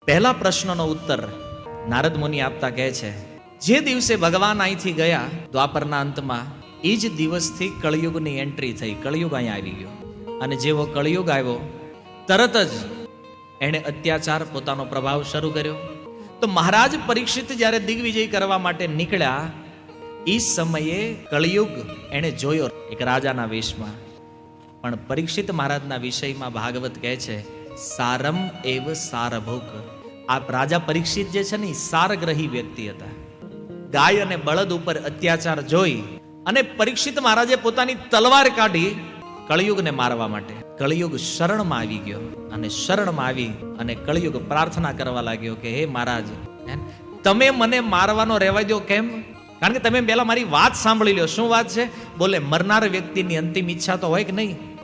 પહેલા પ્રશ્નનો ઉત્તર નારદ મુનિ આપતા કહે છે, જે દિવસે ભગવાન અહીંથી ગયા દ્વાપરના અંતમાં, એ જ દિવસથી કળિયુગની એન્ટ્રી થઈ. કળિયુગ અહીંયા આવી ગયો. અને જેવો કળિયુગ આવ્યો તરત જ એણે અત્યાચાર પોતાનો પ્રભાવ શરૂ કર્યો. તો મહારાજ પરીક્ષિત જ્યારે દિગ્વિજય કરવા માટે નીકળ્યા, એ સમયે કળિયુગ એણે જોયો એક રાજાના વેશમાં. પણ પરીક્ષિત મહારાજના વિષયમાં ભાગવત કહે છે, સારમ એવ સારભોગ. આ રાજા પરીક્ષિત જે છે ને, એ સારગ્રહી વ્યક્તિ હતા. ગાય અને બળદ ઉપર અત્યાચાર જોઈ અને પરીક્ષિત મહારાજે પોતાની તલવાર કાઢી કળિયુગને મારવા માટે. કળિયુગ શરણમાં આવી ગયો અને શરણમાં આવી અને કળિયુગ પ્રાર્થના કરવા લાગ્યો કે હે મહારાજ, તમે મને મારવાનો રહેવા દો. કેમ? કારણ કે તમે પહેલા મારી વાત સાંભળી લો. શું વાત છે? બોલે, મરનાર વ્યક્તિની અંતિમ ઈચ્છા તો હોય કે નહીં?